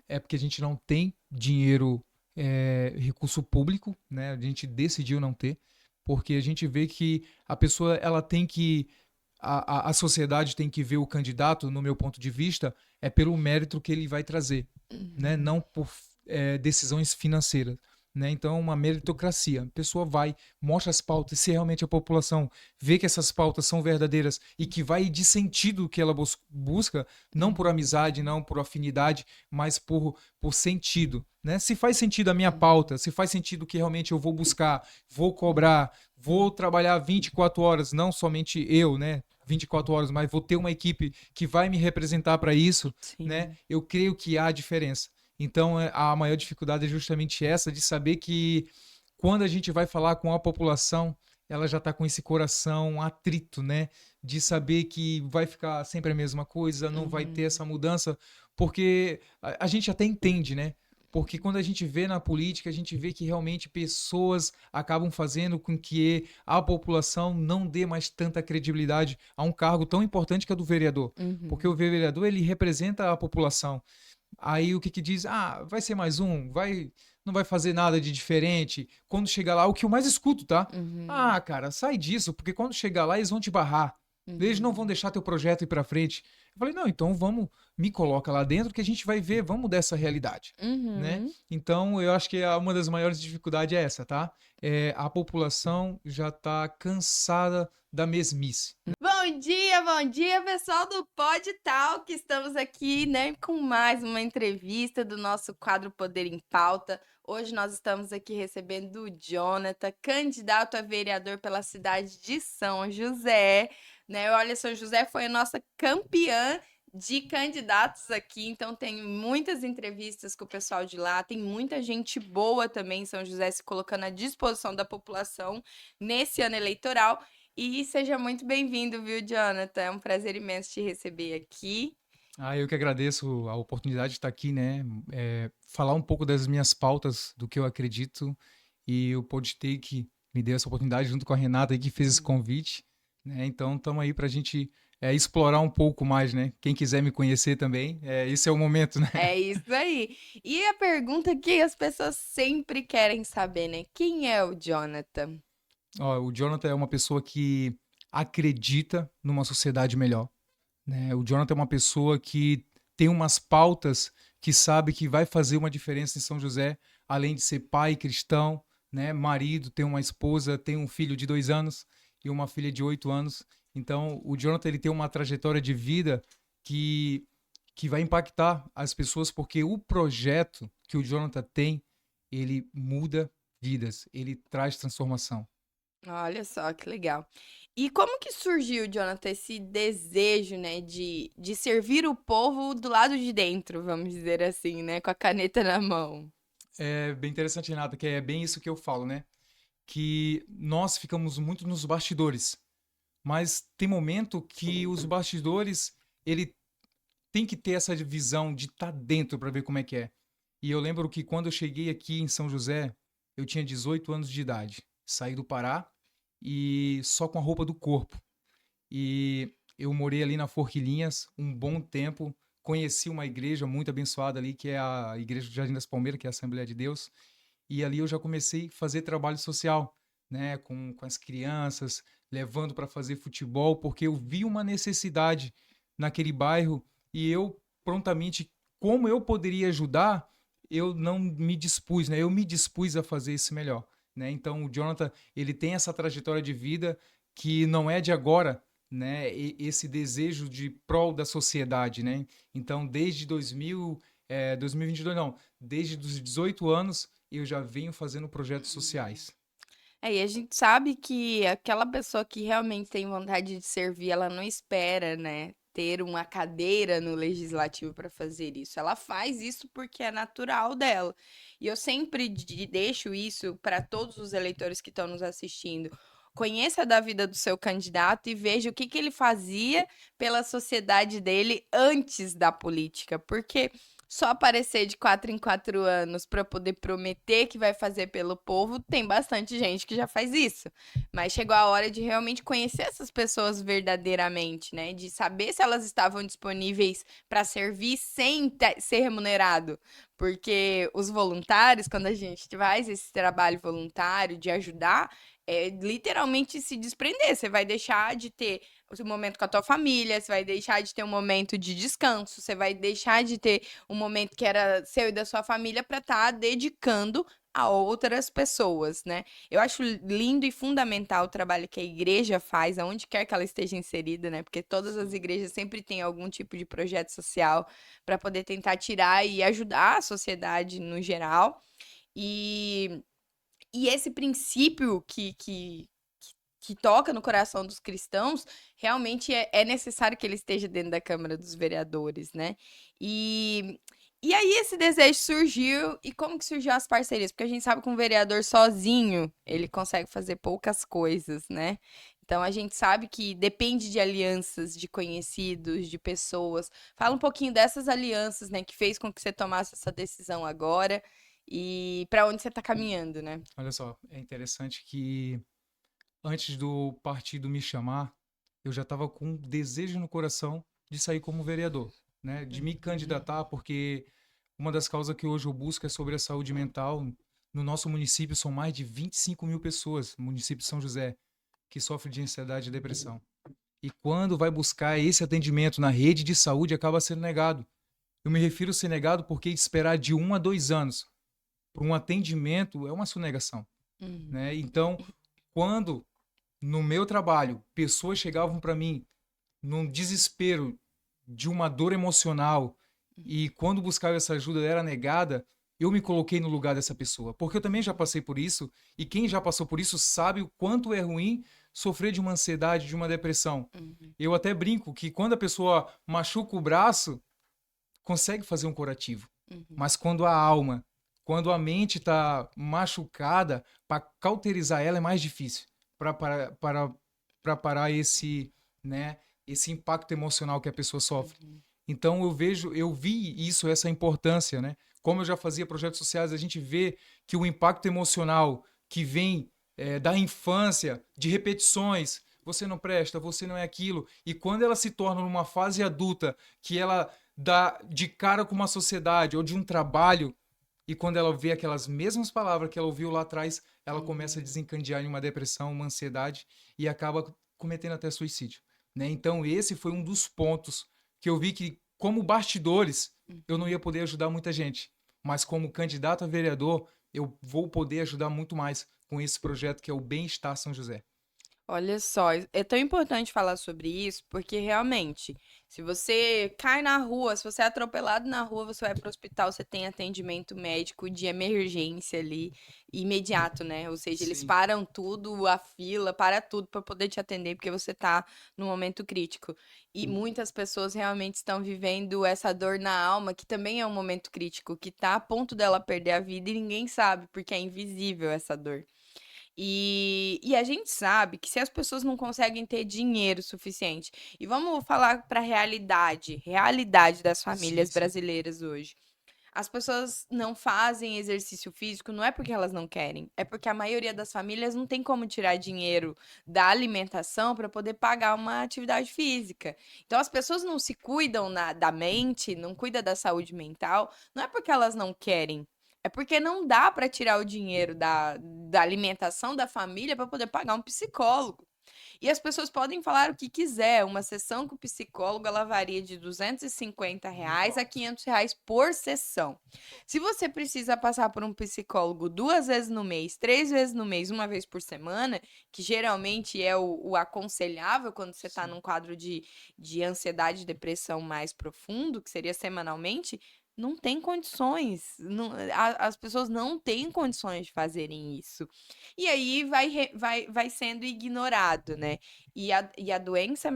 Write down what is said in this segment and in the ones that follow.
é porque a gente não tem dinheiro, recurso público, né? A gente decidiu não ter, porque a gente vê que a pessoa ela tem que a sociedade tem que ver o candidato, no meu ponto de vista, é pelo mérito que ele vai trazer, né? Uhum. Não por decisões financeiras. Né? Então, uma meritocracia. A pessoa vai, mostra as pautas, se realmente a população vê que essas pautas são verdadeiras e que vai de sentido que ela busca, não por Uhum. amizade, não por afinidade, mas por sentido. Né? Se faz sentido a minha Uhum. pauta, se faz sentido que realmente eu vou buscar, vou cobrar, vou trabalhar 24 horas, não somente eu, né? 24 horas, mas vou ter uma equipe que vai me representar para isso, né? Sim. Eu creio que há diferença. Então, a maior dificuldade é justamente essa, de saber que quando a gente vai falar com a população, ela já está com esse coração atrito, né? De saber que vai ficar sempre a mesma coisa, não vai ter Uhum. essa mudança, porque a gente até entende, né? Porque quando a gente vê na política, a gente vê que realmente pessoas acabam fazendo com que a população não dê mais tanta credibilidade a um cargo tão importante que é do vereador. Porque o Uhum. vereador, ele representa a população. Aí o que que diz? Ah, vai ser mais um, não vai fazer nada de diferente. Quando chegar lá, o que eu mais escuto, tá? Uhum. Ah, cara, sai disso, porque quando chegar lá eles vão te barrar. Eles não vão Uhum. deixar teu projeto ir pra frente. Eu falei, não, então vamos, me coloca lá dentro que a gente vai ver, vamos dessa realidade, né? Uhum. Então eu acho que uma das maiores dificuldades é essa, tá? A população já tá cansada da mesmice. Bom dia, pessoal do Pod Talk. Estamos aqui, né, com mais uma entrevista do nosso quadro Poder em Pauta. Hoje nós estamos aqui recebendo o Jonathan, candidato a vereador pela cidade de São José, né? Olha, São José foi a nossa campeã de candidatos aqui, então tem muitas entrevistas com o pessoal de lá, tem muita gente boa também em São José se colocando à disposição da população nesse ano eleitoral. E seja muito bem-vindo, viu, Jonathan? É um prazer imenso te receber aqui. Ah, eu que agradeço a oportunidade de estar aqui, né? Falar um pouco das minhas pautas, do que eu acredito, e o Podtake me deu essa oportunidade junto com a Renata aí, que fez esse convite, né? Então estamos aí para a gente explorar um pouco mais, né? Quem quiser me conhecer também, esse é o momento, né? É isso aí. E a pergunta que as pessoas sempre querem saber, né? Quem é o Jonathan? Ó, o Jonathan é uma pessoa que acredita numa sociedade melhor, né? O Jonathan é uma pessoa que tem umas pautas que sabe que vai fazer uma diferença em São José, além de ser pai cristão, né? Marido, tem uma esposa, tem um filho de 2 anos e uma filha de 8 anos. Então, o Jonathan ele tem uma trajetória de vida que, que vai impactar as pessoas, porque o projeto que o Jonathan tem, ele muda vidas, ele traz transformação. Olha só que legal. E como que surgiu, Jonathan, esse desejo, né, de servir o povo do lado de dentro, vamos dizer assim, né, com a caneta na mão? É bem interessante, Renata, que é bem isso que eu falo, né? Que nós ficamos muito nos bastidores, mas tem momento que os bastidores ele tem que ter essa visão de estar dentro para ver como é que é. E eu lembro que quando eu cheguei aqui em São José, eu tinha 18 anos de idade. Saí do Pará e só com a roupa do corpo. E eu morei ali na Forquilhinhas um bom tempo. Conheci uma igreja muito abençoada ali, que é a Igreja do Jardim das Palmeiras, que é a Assembleia de Deus. E ali eu já comecei a fazer trabalho social, né, com as crianças, levando para fazer futebol, porque eu vi uma necessidade naquele bairro e eu prontamente, como eu poderia ajudar, eu não me dispus, né? Eu me dispus a fazer isso melhor, né? Então o Jonathan, ele tem essa trajetória de vida que não é de agora, né? Esse desejo de prol da sociedade, né? Então desde 2022 não, desde os 18 anos eu já venho fazendo projetos sociais. É, e a gente sabe que aquela pessoa que realmente tem vontade de servir, ela não espera, né, ter uma cadeira no legislativo para fazer isso. Ela faz isso porque é natural dela. E eu sempre deixo isso para todos os eleitores que estão nos assistindo. Conheça da vida do seu candidato e veja o que ele fazia pela sociedade dele antes da política, porque só aparecer de 4 em 4 anos para poder prometer que vai fazer pelo povo, tem bastante gente que já faz isso. Mas chegou a hora de realmente conhecer essas pessoas verdadeiramente, né? De saber se elas estavam disponíveis para servir sem ser remunerado. Porque os voluntários, quando a gente faz esse trabalho voluntário de ajudar, é literalmente se desprender. Você vai deixar de ter o seu momento com a tua família, você vai deixar de ter um momento de descanso, você vai deixar de ter um momento que era seu e da sua família para estar dedicando a outras pessoas, né? Eu acho lindo e fundamental o trabalho que a igreja faz, aonde quer que ela esteja inserida, né? Porque todas as Sim. igrejas sempre têm algum tipo de projeto social para poder tentar tirar e ajudar a sociedade no geral. E, e esse princípio que toca no coração dos cristãos, realmente é necessário que ele esteja dentro da Câmara dos Vereadores, né? E, e aí esse desejo surgiu, e como que surgiu as parcerias? Porque a gente sabe que um vereador sozinho, ele consegue fazer poucas coisas, né? Então a gente sabe que depende de alianças, de conhecidos, de pessoas. Fala um pouquinho dessas alianças, né, que fez com que você tomasse essa decisão agora e para onde você está caminhando, né? Olha só, é interessante que antes do partido me chamar, eu já estava com um desejo no coração de sair como vereador, né? De me candidatar, porque uma das causas que hoje eu busco é sobre a saúde mental. No nosso município são mais de 25 mil pessoas, no município de São José, que sofrem de ansiedade e depressão. E quando vai buscar esse atendimento na rede de saúde, acaba sendo negado. Eu me refiro a ser negado porque esperar de 1 a 2 anos para um atendimento é uma sonegação, Uhum. né? Então, quando no meu trabalho pessoas chegavam para mim num desespero de uma dor emocional e quando buscava essa ajuda era negada, eu me coloquei no lugar dessa pessoa, porque eu também já passei por isso e quem já passou por isso sabe o quanto é ruim sofrer de uma ansiedade, de uma depressão. Uhum. Eu até brinco que quando a pessoa machuca o braço, consegue fazer um curativo. Uhum. Mas quando a alma, quando a mente está machucada, para cauterizar ela é mais difícil. Para parar esse, né, esse impacto emocional que a pessoa sofre. Uhum. Então eu vi isso, essa importância, né? Como eu já fazia projetos sociais, a gente vê que o impacto emocional que vem da infância, de repetições, você não presta, você não é aquilo, e quando ela se torna numa fase adulta, que ela dá de cara com uma sociedade ou de um trabalho, e quando ela vê aquelas mesmas palavras que ela ouviu lá atrás, ela começa a Uhum. desencadear em uma depressão, uma ansiedade e acaba cometendo até suicídio, né? Então esse foi um dos pontos que eu vi que como bastidores eu não Uhum. ia poder ajudar muita gente, mas como candidato a vereador eu vou poder ajudar muito mais com esse projeto que é o Bem-Estar São José. Olha só, é tão importante falar sobre isso, porque realmente, se você cai na rua, se você é atropelado na rua, você vai para o hospital, você tem atendimento médico de emergência ali, imediato, né? Ou seja, eles Sim. param tudo, a fila, para tudo para poder te atender, porque você tá no momento crítico. E muitas pessoas realmente estão vivendo essa dor na alma, que também é um momento crítico, que tá a ponto dela perder a vida e ninguém sabe, porque é invisível essa dor. E a gente sabe que se as pessoas não conseguem ter dinheiro suficiente, e vamos falar para a realidade das Sim, famílias sim. brasileiras hoje. As pessoas não fazem exercício físico, não é porque elas não querem, é porque a maioria das famílias não tem como tirar dinheiro da alimentação para poder pagar uma atividade física. Então as pessoas não se cuidam da mente, não cuidam da saúde mental, não é porque elas não querem, é porque não dá para tirar o dinheiro da alimentação da família para poder pagar um psicólogo. E as pessoas podem falar o que quiser. Uma sessão com o psicólogo, ela varia de Muito R$ 250 a alto. R$ 500 por sessão. Se você precisa passar por um psicólogo 2 vezes no mês, 3 vezes no mês, uma vez por semana, que geralmente é o aconselhável quando você está Sim. num quadro de ansiedade e depressão mais profundo, que seria semanalmente, não tem condições. As pessoas não têm condições de fazerem isso. E aí vai sendo ignorado, né? E a doença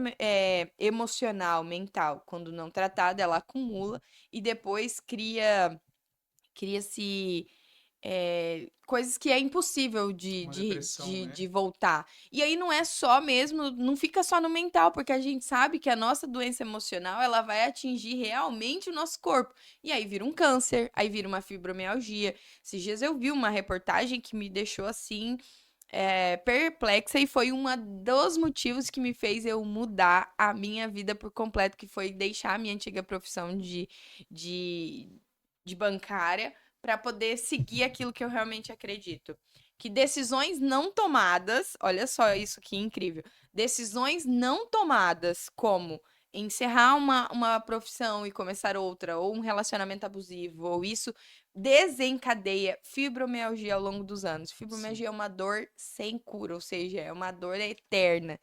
emocional, mental, quando não tratada, ela acumula e depois cria-se coisas que é impossível Uma depressão, né? de voltar. E aí não é só mesmo, não fica só no mental, porque a gente sabe que a nossa doença emocional, ela vai atingir realmente o nosso corpo. E aí vira um câncer, aí vira uma fibromialgia. Esses dias eu vi uma reportagem que me deixou assim, perplexa, e foi um dos motivos que me fez eu mudar a minha vida por completo, que foi deixar a minha antiga profissão de, de bancária para poder seguir aquilo que eu realmente acredito. Que decisões não tomadas, olha só isso que incrível, decisões não tomadas, como encerrar uma profissão e começar outra, ou um relacionamento abusivo, ou isso desencadeia fibromialgia ao longo dos anos. Sim. Fibromialgia é uma dor sem cura, ou seja, é uma dor eterna.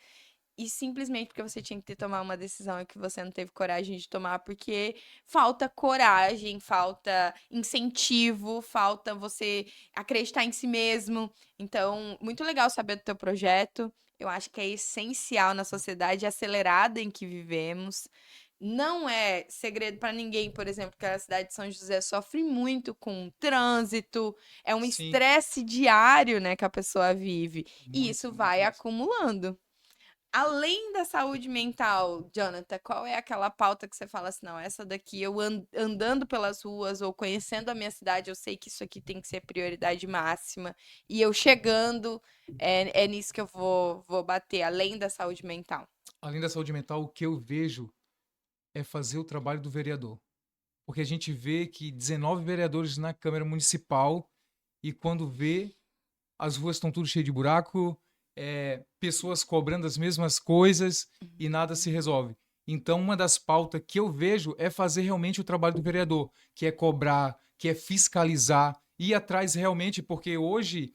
E simplesmente porque você tinha que ter tomar uma decisão e que você não teve coragem de tomar, porque falta coragem, falta incentivo, falta você acreditar em si mesmo. Então, muito legal saber do teu projeto. Eu acho que é essencial na sociedade acelerada em que vivemos. Não é segredo para ninguém, por exemplo, que a cidade de São José sofre muito com trânsito, é um Sim, estresse diário, né, que a pessoa vive, e isso muito, muito vai mesmo. acumulando. Além da saúde mental, Jonathan, qual é aquela pauta que você fala assim, não, essa daqui eu andando pelas ruas ou conhecendo a minha cidade, eu sei que isso aqui tem que ser prioridade máxima, e eu chegando, é nisso que eu vou bater, além da saúde mental. Além da saúde mental, o que eu vejo é fazer o trabalho do vereador. Porque a gente vê que 19 vereadores na Câmara Municipal e quando vê, as ruas estão tudo cheio de buraco, pessoas cobrando as mesmas coisas e nada se resolve. Então, uma das pautas que eu vejo é fazer realmente o trabalho do vereador, que é cobrar, que é fiscalizar, ir atrás realmente, porque hoje,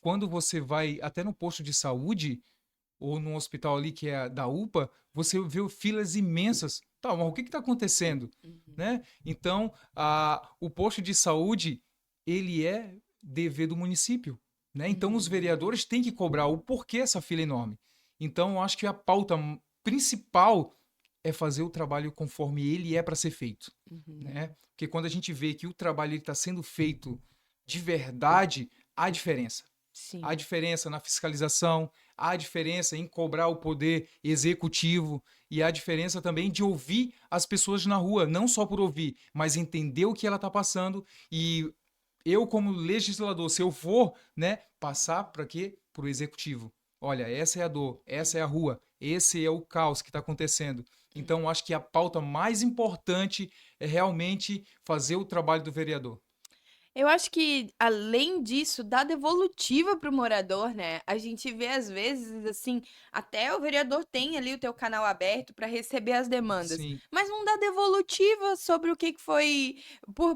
quando você vai até no posto de saúde, ou num hospital ali que é da UPA, você vê filas imensas. Tá, mas o que está acontecendo? Uhum, Né? Então, o posto de saúde, ele é dever do município. Né? Então, os uhum, vereadores têm que cobrar o porquê essa fila enorme. Então, eu acho que a pauta principal é fazer o trabalho conforme ele é para ser feito. uhum. Né? Porque quando a gente vê que o trabalho está sendo feito de verdade, há diferença. Há Sim. diferença na fiscalização, há diferença em cobrar o poder executivo e há diferença também de ouvir as pessoas na rua, não só por ouvir, mas entender o que ela está passando e eu como legislador, se eu for, né, passar para quê? Para o executivo. Olha, essa é a dor, essa é a rua, esse é o caos que está acontecendo. Então, acho que a pauta mais importante é realmente fazer o trabalho do vereador. Eu acho que, além disso, dá devolutiva para o morador, né? A gente vê, às vezes, assim, até o vereador tem ali o teu canal aberto para receber as demandas, Sim, mas não dá devolutiva sobre o que que foi,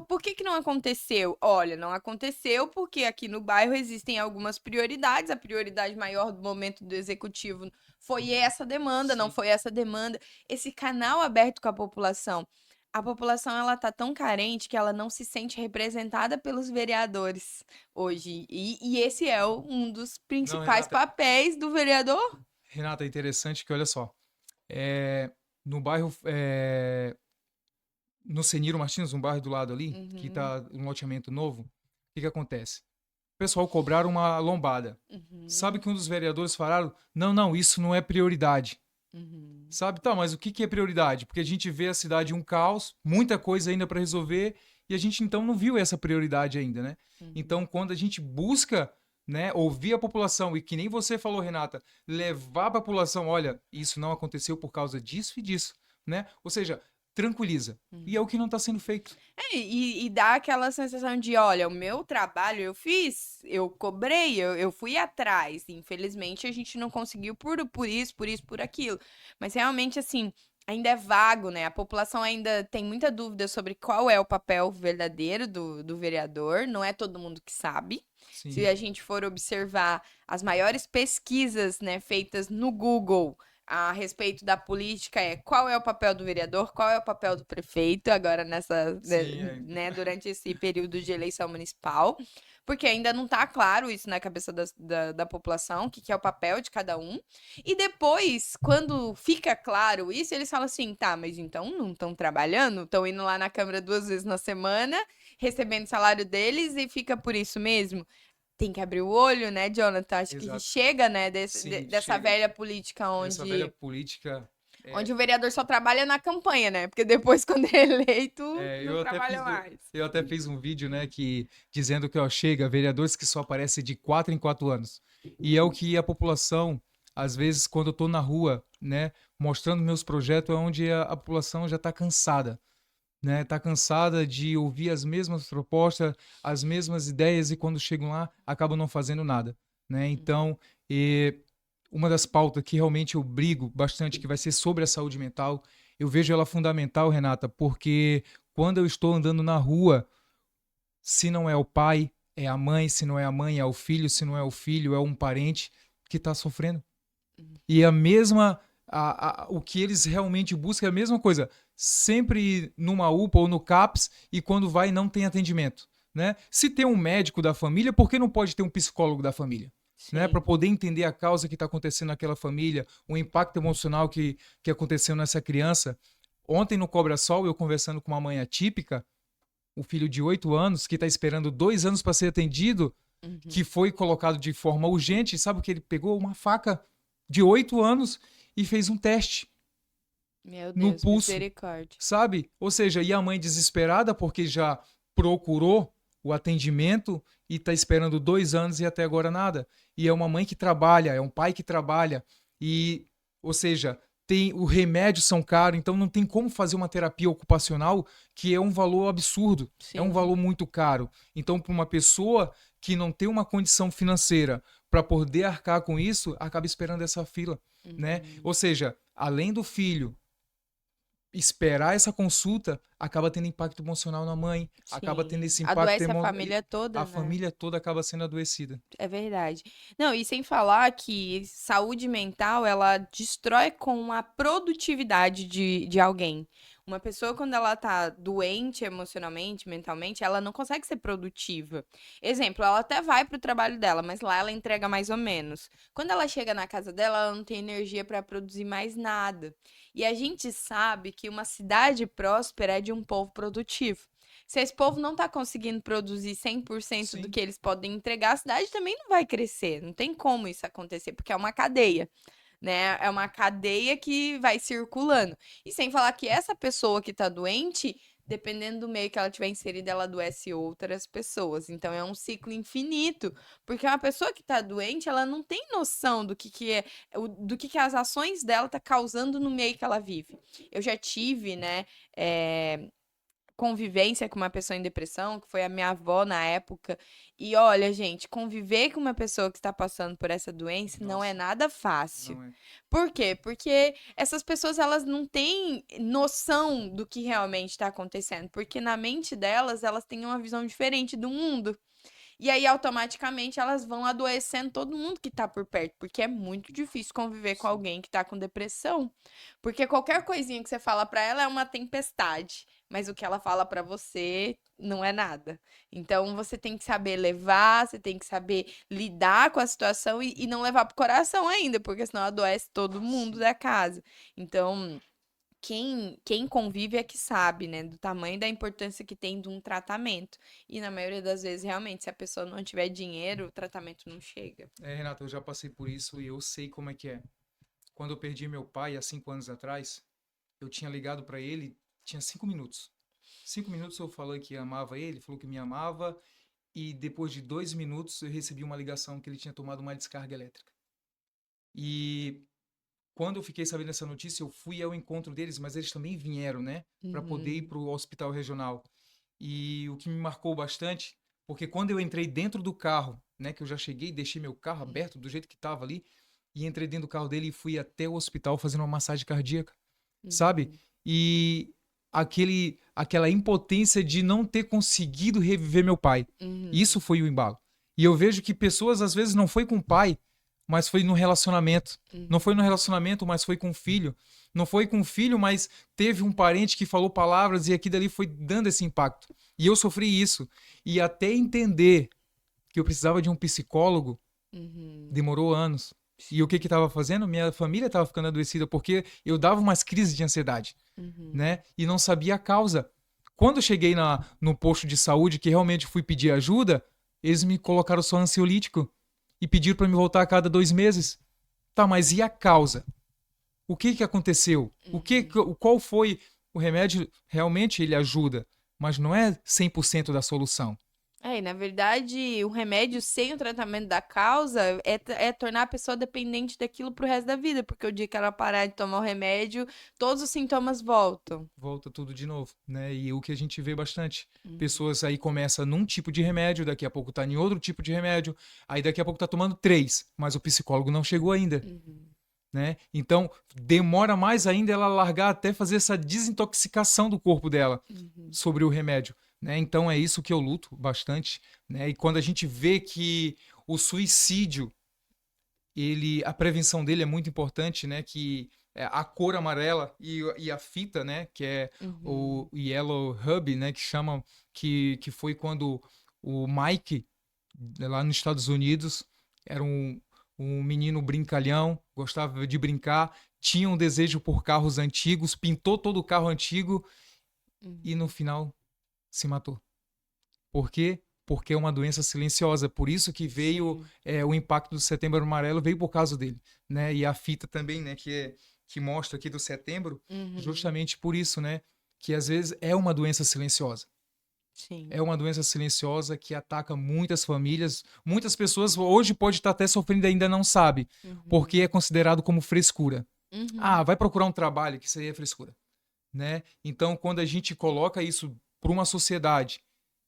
por que que não aconteceu? Olha, não aconteceu porque aqui no bairro existem algumas prioridades, a prioridade maior do momento do executivo foi essa demanda, não sim. foi essa demanda. Esse canal aberto com a população ela tá tão carente que ela não se sente representada pelos vereadores hoje. E esse é um dos Não, principais Renata, papéis do vereador. Renata, é interessante que, olha só, no bairro, no Seniro Martins, um bairro do lado ali, que Uhum, está um loteamento novo, o que que acontece? O pessoal cobraram uma lombada. Sabe uhum, que um dos vereadores falaram, não, não, isso não é prioridade. uhum, Sabe, tá, mas o que que é prioridade? Porque a gente vê a cidade um caos, muita coisa ainda para resolver, e a gente então não viu essa prioridade ainda, né? uhum. Então, quando a gente busca, né, ouvir a população, e que nem você falou, Renata, levar para a população, olha, isso não aconteceu por causa disso e disso, né? Ou seja, tranquiliza. E é o que não está sendo feito. E dá aquela sensação de, olha, o meu trabalho eu fiz, eu cobrei, eu fui atrás. Infelizmente, a gente não conseguiu por aquilo. Mas realmente, assim, ainda é vago, né? A população ainda tem muita dúvida sobre qual é o papel verdadeiro do vereador. Não é todo mundo que sabe. Se Sim, a gente for observar as maiores pesquisas, né, feitas no Google. a respeito da política é qual é o papel do vereador, qual é o papel do prefeito agora Sim, né, durante esse período de eleição municipal, porque ainda não está claro isso na cabeça da população, o que é o papel de cada um. E depois, quando fica claro isso, eles falam assim, tá, mas então não estão trabalhando, estão indo lá na Câmara 2 vezes na semana, recebendo o salário deles e fica por isso mesmo. Tem que abrir o olho, né, Jonathan? Acho que exato. chega, né, Sim, dessa chega. velha política Essa velha política. onde o vereador só trabalha na campanha, né? Porque depois, quando é eleito, não Eu até trabalha mais. eu até fiz um vídeo, né, que dizendo que ó, chega vereadores que só aparecem de 4 em 4 anos. E é o que a população, às vezes, quando eu tô na rua, né, mostrando meus projetos, é onde a população já está cansada, né? Tá cansada de ouvir as mesmas propostas, as mesmas ideias e quando chegam lá acabam não fazendo nada, né? Então, uma das pautas que realmente eu brigo bastante, que vai ser sobre a saúde mental, eu vejo ela fundamental, Renata, porque quando eu estou andando na rua, se não é o pai, é a mãe, se não é a mãe, é o filho, se não é o filho, é um parente que está sofrendo. E a mesma, o que eles realmente buscam é a mesma coisa. Sempre numa UPA ou no CAPS e quando vai não tem atendimento, né? Se tem um médico da família, por que não pode ter um psicólogo da família? Né, para Sim. poder entender a causa que está acontecendo naquela família, o impacto emocional que aconteceu nessa criança. Ontem no Cobra Sol, eu conversando com uma mãe atípica, o filho de 8 anos, que está esperando 2 anos para ser atendido, Uhum. que foi colocado de forma urgente, sabe o que ele pegou? Uma faca de 8 anos e fez um teste Meu no Deus, pulso, misericórdia. sabe? Ou seja, e a mãe desesperada porque já procurou o atendimento e está esperando 2 anos e até agora nada. E é uma mãe que trabalha, é um pai que trabalha e, ou seja, tem o remédios são caros, então não tem como fazer uma terapia ocupacional que é um valor absurdo, é um Sim. valor muito caro. Então, para uma pessoa que não tem uma condição financeira para poder arcar com isso, acaba esperando essa fila, né? Ou seja, além do filho esperar essa consulta, acaba tendo impacto emocional na mãe, acaba tendo Sim. esse impacto Adoece a família toda, a né? família toda acaba sendo adoecida. É verdade. Não, e sem falar que saúde mental, ela destrói com a produtividade de alguém. Uma pessoa, quando ela tá doente emocionalmente, mentalmente, ela não consegue ser produtiva. Exemplo, ela até vai pro trabalho dela, mas lá ela entrega mais ou menos. Quando ela chega na casa dela, ela não tem energia para produzir mais nada. E a gente sabe que uma cidade próspera é de um povo produtivo. Se esse povo não está conseguindo produzir 100% do Sim, que eles podem entregar, a cidade também não vai crescer. Não tem como isso acontecer, porque é uma cadeia, né? É uma cadeia que vai circulando. E sem falar que essa pessoa que está doente, dependendo do meio que ela tiver inserida, ela adoece outras pessoas. Então é um ciclo infinito, porque uma pessoa que está doente, ela não tem noção do que é, do que as ações dela tá causando no meio que ela vive. Eu já tive, né? Convivência com uma pessoa em depressão, que foi a minha avó na época. E olha, gente, conviver com uma pessoa que está passando por essa doença não é nossa, nada fácil. não é. Por quê? Porque essas pessoas elas não têm noção do que realmente está acontecendo, porque na mente delas elas têm uma visão diferente do mundo. E aí, automaticamente, elas vão adoecendo todo mundo que tá por perto, porque é muito difícil conviver com Sim. alguém que tá com depressão. Porque qualquer coisinha que você fala pra ela é uma tempestade, mas o que ela fala pra você não é nada. Então, você tem que saber levar, você tem que saber lidar com a situação e não levar pro coração ainda, porque senão adoece todo mundo Sim. da casa. Então, quem convive é que sabe, né, do tamanho da importância que tem de um tratamento. E na maioria das vezes, realmente, se a pessoa não tiver dinheiro, o tratamento não chega. Renata, eu já passei por isso e eu sei como é que é. Quando eu perdi meu pai há 5 anos atrás, eu tinha ligado para ele, tinha 5 minutos. 5 minutos eu falei que amava ele, falou que me amava, e depois de 2 minutos eu recebi uma ligação que ele tinha tomado uma descarga elétrica. E quando eu fiquei sabendo dessa notícia, eu fui ao encontro deles, mas eles também vieram, né, para poder ir Uhum. para o hospital regional. E o que me marcou bastante, porque quando eu entrei dentro do carro, né, que eu já cheguei, deixei meu carro aberto do jeito que estava ali, e entrei dentro do carro dele e fui até o hospital fazendo uma massagem cardíaca, sabe? Uhum. E aquela impotência de não ter conseguido reviver meu pai. Uhum. Isso foi o embalo. E eu vejo que pessoas às vezes não foi com o pai, mas foi no relacionamento. Não foi Uhum. no relacionamento, mas foi com o filho. Não foi com o filho, mas teve um parente que falou palavras e aquilo ali foi dando esse impacto. E eu sofri isso. E até entender que eu precisava de um psicólogo, Uhum. demorou anos. E o que que estava fazendo? Minha família estava ficando adoecida porque eu dava umas crises de ansiedade, Uhum. né? E não sabia a causa. Quando eu cheguei no posto de saúde, que realmente fui pedir ajuda, eles me colocaram só ansiolítico e pediram para me voltar a cada 2 meses. Tá, mas e a causa? O que que aconteceu? Uhum. Qual foi o remédio? Realmente ele ajuda, mas não é 100% da solução. É, e na verdade, o remédio sem o tratamento da causa é tornar a pessoa dependente daquilo pro resto da vida, porque o dia que ela parar de tomar o remédio, todos os sintomas voltam. Volta tudo de novo, né? E o que a gente vê bastante, Uhum. pessoas aí começa num tipo de remédio, daqui a pouco tá em outro tipo de remédio, aí daqui a pouco tá tomando 3, mas o psicólogo não chegou ainda, Uhum. né? Então demora mais ainda ela largar até fazer essa desintoxicação do corpo dela Uhum. sobre o remédio, né? Então é isso que eu luto bastante, né? E quando a gente vê que o suicídio a prevenção dele é muito importante, né? Que é a cor amarela e a fita, né? Que é o Uhum. Yellow Hub, né? Que chamam, que foi quando o Mike, lá nos Estados Unidos, era um menino brincalhão, gostava de brincar, tinha um desejo por carros antigos, pintou todo o carro antigo e no Uhum. final se matou. Por quê? Porque é uma doença silenciosa. Por isso que veio Sim. o impacto do Setembro Amarelo veio por causa dele, né? E a fita também, né? Que mostra aqui do Setembro, Uhum. justamente por isso, né? Que às vezes é uma doença silenciosa. Sim. É uma doença silenciosa que ataca muitas famílias. Muitas pessoas hoje pode estar até sofrendo e ainda não sabe, porque Uhum. é considerado como frescura. Ah, Uhum. vai procurar um trabalho, que isso aí é frescura, né? Então, quando a gente coloca isso para uma sociedade,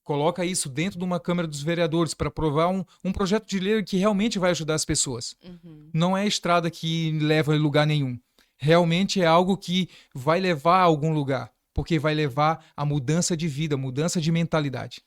coloca isso dentro de uma Câmara dos Vereadores para aprovar um projeto de lei que realmente vai ajudar as pessoas. Uhum. Não é estrada que leva a lugar nenhum. Realmente é algo que vai levar a algum lugar, porque vai Sim. levar a mudança de vida, mudança de mentalidade.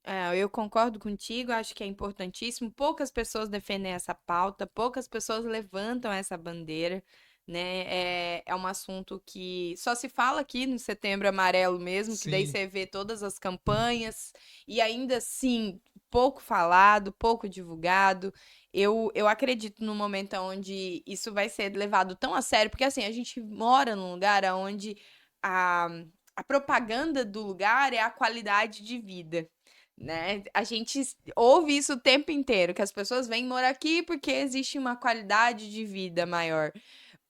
É, eu concordo contigo, acho que é importantíssimo. Poucas pessoas defendem essa pauta, poucas pessoas levantam essa bandeira, né? É um assunto que só se fala aqui no Setembro Amarelo mesmo, que daí Sim, você vê todas as campanhas, e ainda assim, pouco falado, pouco divulgado. Eu acredito no momento onde isso vai ser levado tão a sério, porque assim, a gente mora num lugar onde a, a propaganda do lugar é a qualidade de vida, né? A gente ouve isso o tempo inteiro, que as pessoas vêm morar aqui porque existe uma qualidade de vida maior.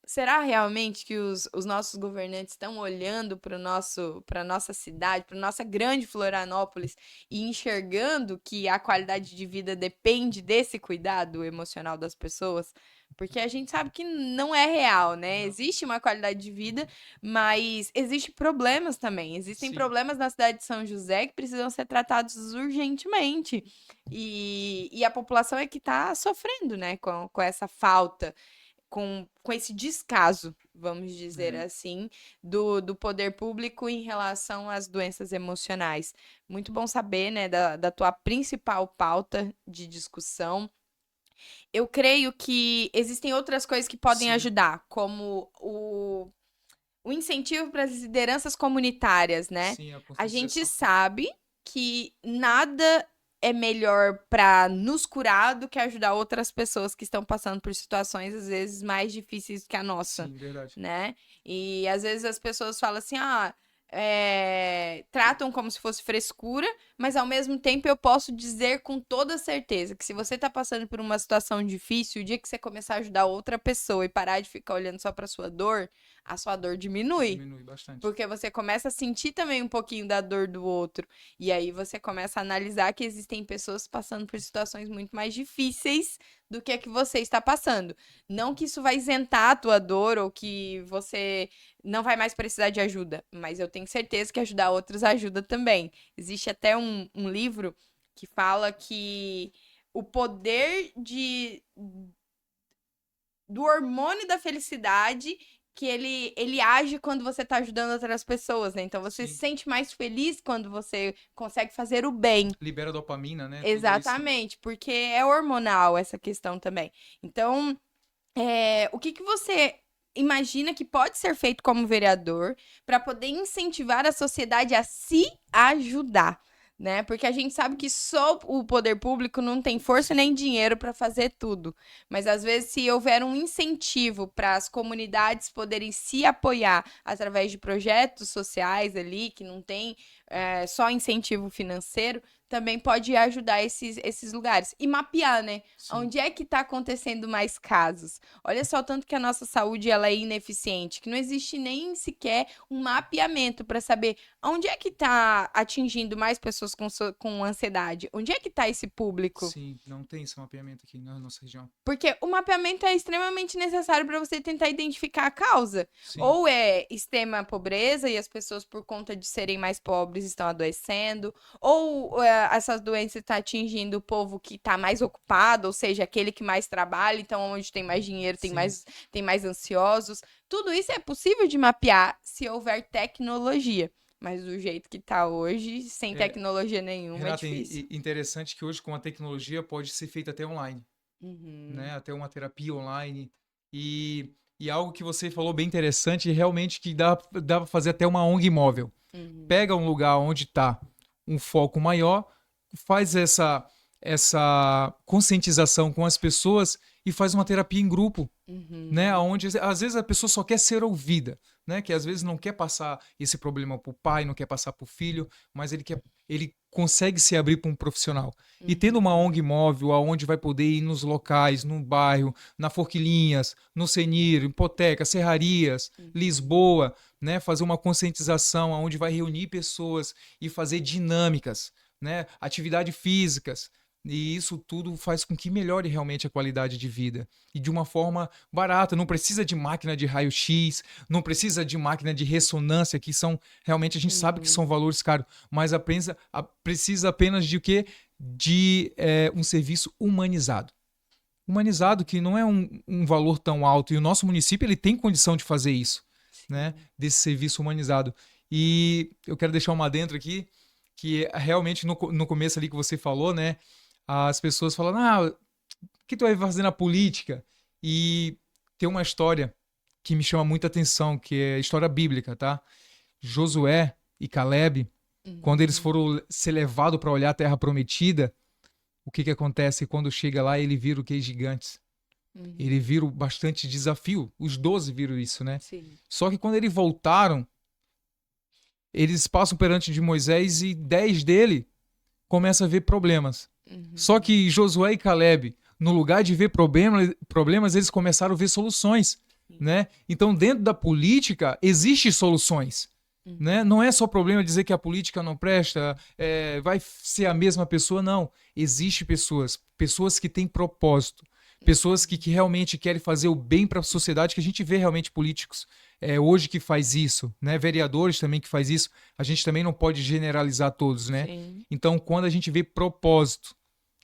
Será realmente que os nossos governantes estão olhando para nossa cidade, para nossa grande Florianópolis e enxergando que a qualidade de vida depende desse cuidado emocional das pessoas? Porque a gente sabe que não é real, né? não. Existe uma qualidade de vida, mas existem problemas também. Existem Sim. problemas na cidade de São José que precisam ser tratados urgentemente. E a população é que está sofrendo, né, com essa falta, com esse descaso, vamos dizer É, assim, do poder público em relação às doenças emocionais. Muito bom saber, né, da tua principal pauta de discussão. Eu creio que existem outras coisas que podem sim, ajudar, como o incentivo para as lideranças comunitárias, né? sim, a A gente conscientização. sabe que nada é melhor para nos curar do que ajudar outras pessoas que estão passando por situações às vezes mais difíceis que a nossa, Sim, verdade. né? E às vezes as pessoas falam assim, tratam como se fosse frescura, mas ao mesmo tempo eu posso dizer com toda certeza que se você está passando por uma situação difícil, o dia que você começar a ajudar outra pessoa e parar de ficar olhando só para sua dor, a sua dor diminui. Diminui bastante. Porque você começa a sentir também um pouquinho da dor do outro. E aí você começa a analisar que existem pessoas passando por situações muito mais difíceis do que a que você está passando. Não que isso vai isentar a tua dor ou que você não vai mais precisar de ajuda, mas eu tenho certeza que ajudar outros ajuda também. Existe até um livro que fala que o poder do hormônio da felicidade que ele age quando você tá ajudando outras pessoas, né? Então você se Sim. sente mais feliz quando você consegue fazer o bem. Libera dopamina, né? Tudo isso. Exatamente, porque é hormonal essa questão também. Então, o que que você imagina que pode ser feito como vereador para poder incentivar a sociedade a se ajudar, né? Porque a gente sabe que só o poder público não tem força nem dinheiro para fazer tudo. Mas às vezes, se houver um incentivo para as comunidades poderem se apoiar através de projetos sociais ali, que não tem só incentivo financeiro, também pode ajudar esses lugares. E mapear, né? Sim. Onde é que está acontecendo mais casos? Olha só o tanto que a nossa saúde ela é ineficiente, que não existe nem sequer um mapeamento para saber onde é que está atingindo mais pessoas com ansiedade. Onde é que está esse público? Sim, não tem esse mapeamento aqui na nossa região. Porque o mapeamento é extremamente necessário para você tentar identificar a causa. Sim. Ou é extrema pobreza e as pessoas, por conta de serem mais pobres, estão adoecendo. Ou essas doenças estão atingindo o povo que está mais ocupado, ou seja, aquele que mais trabalha. Então, onde tem mais dinheiro, Sim. tem mais ansiosos. Tudo isso é possível de mapear se houver tecnologia. Mas do jeito que está hoje, sem tecnologia nenhuma, Renata, é difícil. interessante que hoje com a tecnologia pode ser feito até online. Uhum. Né? Até uma terapia online. E algo que você falou bem interessante, realmente que dá para fazer até uma ONG móvel. Uhum. Pega um lugar onde está um foco maior, faz essa conscientização com as pessoas e faz uma terapia em grupo, Uhum. né? Onde às vezes a pessoa só quer ser ouvida, né? Que às vezes não quer passar esse problema para o pai, não quer passar para o filho, mas ele consegue se abrir para um profissional. E tendo uma ONG móvel, aonde vai poder ir nos locais, no bairro, na Forquilinhas, no Senir, Hipoteca, Serrarias, Lisboa, né? Fazer uma conscientização aonde vai reunir pessoas e fazer dinâmicas, né? Atividades físicas. E isso tudo faz com que melhore realmente a qualidade de vida. E de uma forma barata. Não precisa de máquina de raio-x, não precisa de máquina de ressonância, que são realmente a gente sabe que são valores caros, mas precisa apenas de o quê? De um serviço humanizado. Humanizado, que não é um valor tão alto. E o nosso município ele tem condição de fazer isso, né? Desse serviço humanizado. E eu quero deixar uma adentro aqui, que realmente no começo ali que você falou, né? As pessoas falam, o que tu vai fazer na política? E tem uma história que me chama muita atenção, que é a história bíblica, tá? Josué e Caleb, quando eles foram ser levados para olhar a terra prometida, o que acontece? Quando chega lá, ele vira o que? Gigantes. Ele vira bastante desafio. Os 12 viram isso, né? Sim. Só que quando eles voltaram, eles passam perante de Moisés e 10 dele começam a ver problemas. Só que Josué e Caleb, no lugar de ver problemas, eles começaram a ver soluções, né? Então, dentro da política, existem soluções, né? Não é só problema dizer que a política não presta, vai ser a mesma pessoa, não. Existem pessoas que têm propósito, pessoas que realmente querem fazer o bem para a sociedade, que a gente vê realmente políticos hoje que faz isso, né? Vereadores também que faz isso. A gente também não pode generalizar todos, né? Sim. Então, quando a gente vê propósito,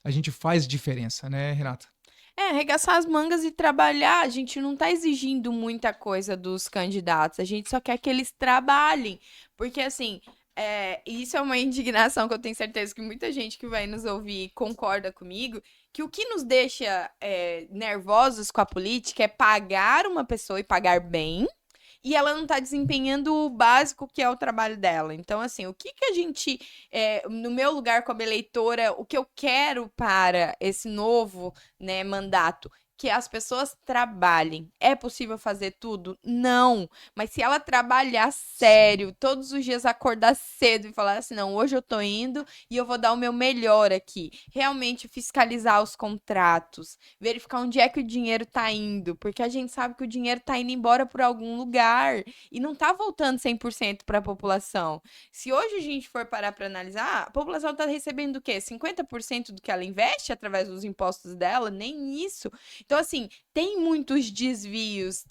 a gente faz diferença, né, Renata? Arregaçar as mangas e trabalhar. A gente não tá exigindo muita coisa dos candidatos. A gente só quer que eles trabalhem. Porque, assim, isso é uma indignação que eu tenho certeza que muita gente que vai nos ouvir concorda comigo, que o que nos deixa nervosos com a política é pagar uma pessoa e pagar bem, e ela não tá desempenhando o básico que é o trabalho dela. Então, assim, o que a gente, no meu lugar como eleitora, o que eu quero para esse novo, né, mandato? Que as pessoas trabalhem. É possível fazer tudo? Não. Mas se ela trabalhar sério, todos os dias acordar cedo e falar assim, não, hoje eu tô indo e eu vou dar o meu melhor aqui. Realmente fiscalizar os contratos, verificar onde é que o dinheiro tá indo, porque a gente sabe que o dinheiro tá indo embora por algum lugar e não tá voltando 100% para a população. Se hoje a gente for parar para analisar, a população tá recebendo o quê? 50% do que ela investe através dos impostos dela? Nem isso. Então, assim, tem muitos desvios,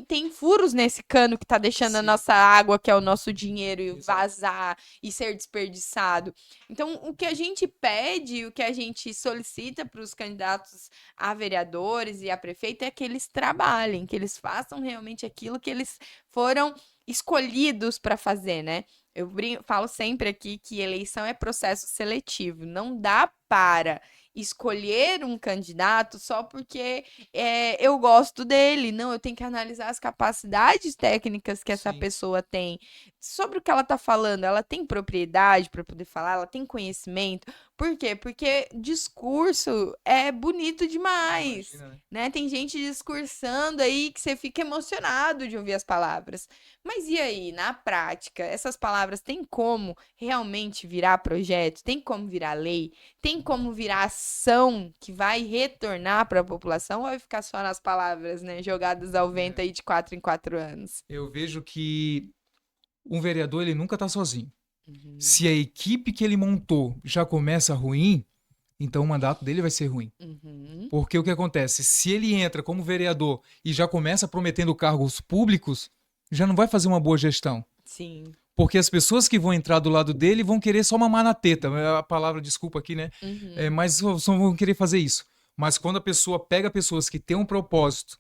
tem furos nesse cano que tá deixando a Sim. nossa água, que é o nosso dinheiro, Exato. vazar e ser desperdiçado. Então, o que a gente pede, o que a gente solicita para os candidatos a vereadores e a prefeito é que eles trabalhem, que eles façam realmente aquilo que eles foram escolhidos para fazer, né? Falo sempre aqui que eleição é processo seletivo. Não dá para escolher um candidato só porque eu gosto dele. Não, eu tenho que analisar as capacidades técnicas que essa Sim. pessoa tem. Sobre o que ela está falando, ela tem propriedade para poder falar, ela tem conhecimento. Por quê? Porque discurso é bonito demais. Imagina, né? Né? Tem gente discursando aí que você fica emocionado de ouvir as palavras. Mas e aí, na prática, essas palavras têm como realmente virar projeto? Tem como virar lei? Tem como virar ação que vai retornar para a população ou vai ficar só nas palavras, né, jogadas ao vento aí de 4 em 4 anos? Eu vejo que um vereador, ele nunca tá sozinho. Uhum, Se a equipe que ele montou já começa ruim, então o mandato dele vai ser ruim. uhum, Porque o que acontece? Se ele entra como vereador e já começa prometendo cargos públicos, já não vai fazer uma boa gestão. sim. Porque as pessoas que vão entrar do lado dele vão querer só mamar na teta. É a palavra, desculpa aqui, né? Uhum, Mas só vão querer fazer isso. Mas quando a pessoa pega pessoas que têm um propósito,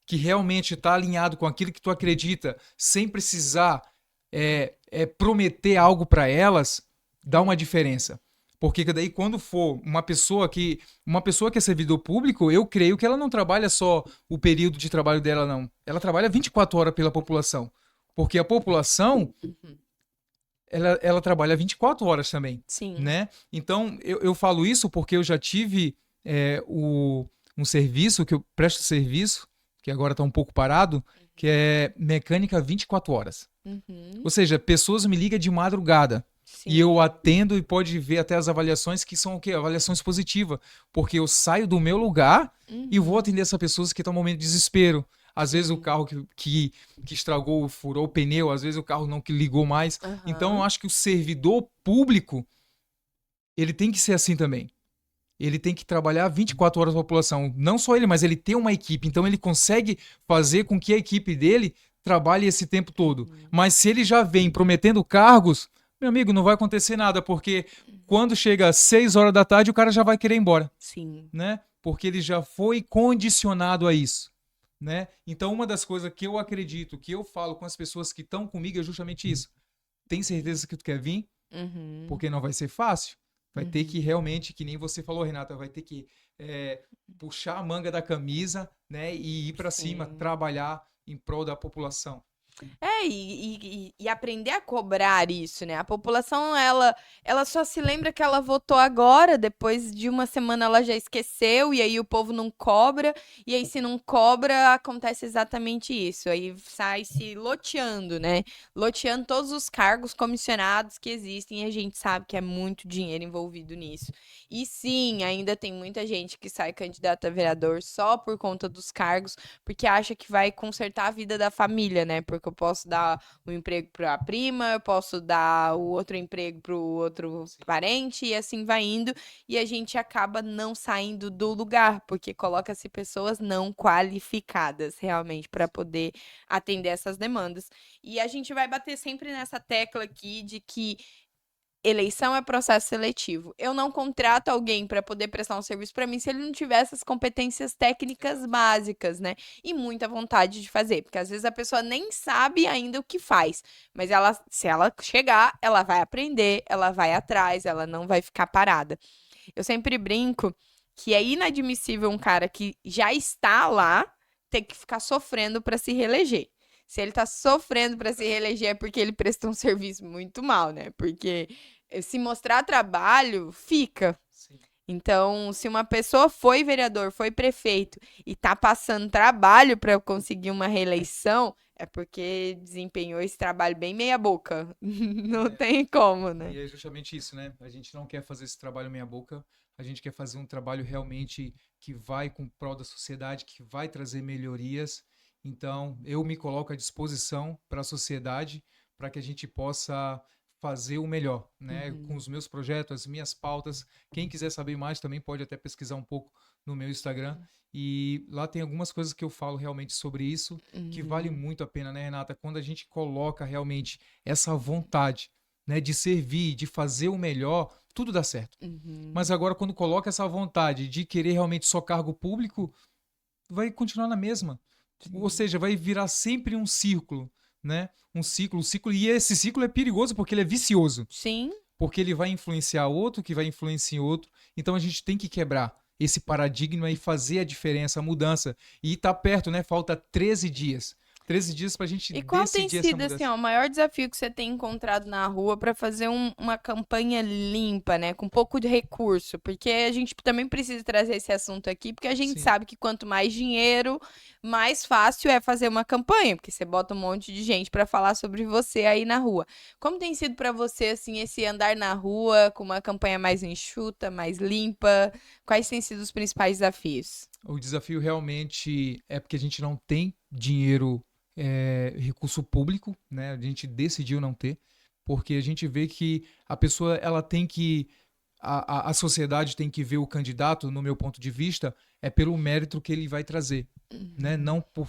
que realmente está alinhado com aquilo que tu acredita, sem precisar prometer algo para elas, dá uma diferença. Porque daí quando for uma pessoa que é servidor público, eu creio que ela não trabalha só o período de trabalho dela, não. Ela trabalha 24 horas pela população. Porque a população, uhum. ela trabalha 24 horas também, Sim. né? Então, eu falo isso porque eu já tive um serviço, que eu presto serviço, que agora está um pouco parado, que é mecânica 24 horas. Uhum, Ou seja, pessoas me ligam de madrugada e sim. eu atendo e pode ver até as avaliações que são o quê? Avaliações positivas. Porque eu saio do meu lugar e vou Uhum, atender essa pessoas que estão no momento de desespero. Às vezes o sim. carro que estragou, furou o pneu, às vezes o carro não que ligou mais. Então eu Aham, acho que o servidor público, ele tem que ser assim também. Ele tem que trabalhar 24 horas para a população. Não só ele, mas ele tem uma equipe. Então ele consegue fazer com que a equipe dele trabalhe esse tempo todo. uhum, Mas se ele já vem prometendo cargos, meu amigo, não vai acontecer nada, porque quando chega às 6 horas da tarde, o cara já vai querer ir embora, sim. né? Porque ele já foi condicionado a isso, né? Então uma das coisas que eu acredito, que eu falo com as pessoas que estão comigo é justamente isso. Tem certeza que tu quer vir? Uhum, Porque não vai ser fácil. Vai ter que uhum, realmente, que nem você falou, Renata, vai ter que puxar a manga da camisa, né, e ir para cima, sim. trabalhar em prol da população. E aprender a cobrar isso, né? A população, ela só se lembra que ela votou agora, depois de uma semana ela já esqueceu, e aí o povo não cobra, e aí se não cobra, acontece exatamente isso. Aí sai se loteando, né? Loteando todos os cargos comissionados que existem, e a gente sabe que é muito dinheiro envolvido nisso. E sim, ainda tem muita gente que sai candidato a vereador só por conta dos cargos, porque acha que vai consertar a vida da família, né? Porque eu posso dar um emprego para a prima, eu posso dar o outro emprego para o outro Sim. parente, e assim vai indo, e a gente acaba não saindo do lugar, porque coloca-se pessoas não qualificadas realmente para poder atender essas demandas. E a gente vai bater sempre nessa tecla aqui de que eleição é processo seletivo. Eu não contrato alguém para poder prestar um serviço para mim se ele não tiver essas competências técnicas básicas, né? E muita vontade de fazer, porque às vezes a pessoa nem sabe ainda o que faz, mas ela, se ela chegar, ela vai aprender, ela vai atrás, ela não vai ficar parada. Eu sempre brinco que é inadmissível um cara que já está lá ter que ficar sofrendo para se reeleger. Se ele tá sofrendo para se reeleger é porque ele prestou um serviço muito mal, né? Porque se mostrar trabalho, fica. Sim. Então, se uma pessoa foi vereador, foi prefeito e tá passando trabalho para conseguir uma reeleição, é porque desempenhou esse trabalho bem meia boca. Não É, tem como, né? e é justamente isso, né? A gente não quer fazer esse trabalho meia boca, a gente quer fazer um trabalho realmente que vai com prol da sociedade, que vai trazer melhorias. Então, eu me coloco à disposição para a sociedade, para que a gente possa fazer o melhor, né? Com Uhum. os meus projetos, as minhas pautas. Quem quiser saber mais também pode até pesquisar um pouco no meu Instagram. E lá tem algumas coisas que eu falo realmente sobre isso, que vale Uhum. muito a pena, né, Renata? Quando a gente coloca realmente essa vontade, né, de servir, de fazer o melhor, tudo dá certo. Uhum. Mas agora, quando coloca essa vontade de querer realmente só cargo público, vai continuar na mesma. Ou Sim. seja, vai virar sempre um círculo, né? Um ciclo, e esse ciclo é perigoso porque ele é vicioso, Sim. porque ele vai influenciar outro, que vai influenciar outro. Então a gente tem que quebrar esse paradigma e fazer a diferença, a mudança. E tá perto, né? Falta 13 dias. 13 dias pra gente E qual tem decidir essa sido, assim, mudança. ó, o maior desafio que você tem encontrado na rua para fazer uma campanha limpa, né? Com pouco de recurso? Porque a gente também precisa trazer esse assunto aqui, porque a gente Sim. sabe que quanto mais dinheiro, mais fácil é fazer uma campanha, porque você bota um monte de gente para falar sobre você aí na rua. Como tem sido para você, assim, esse andar na rua com uma campanha mais enxuta, mais limpa? Quais têm sido os principais desafios? O desafio realmente é porque a gente não tem dinheiro, recurso público, né? A gente decidiu não ter, porque a gente vê que a pessoa ela tem que a sociedade tem que ver o candidato, no meu ponto de vista, é pelo mérito que ele vai trazer, né? Uhum. Não por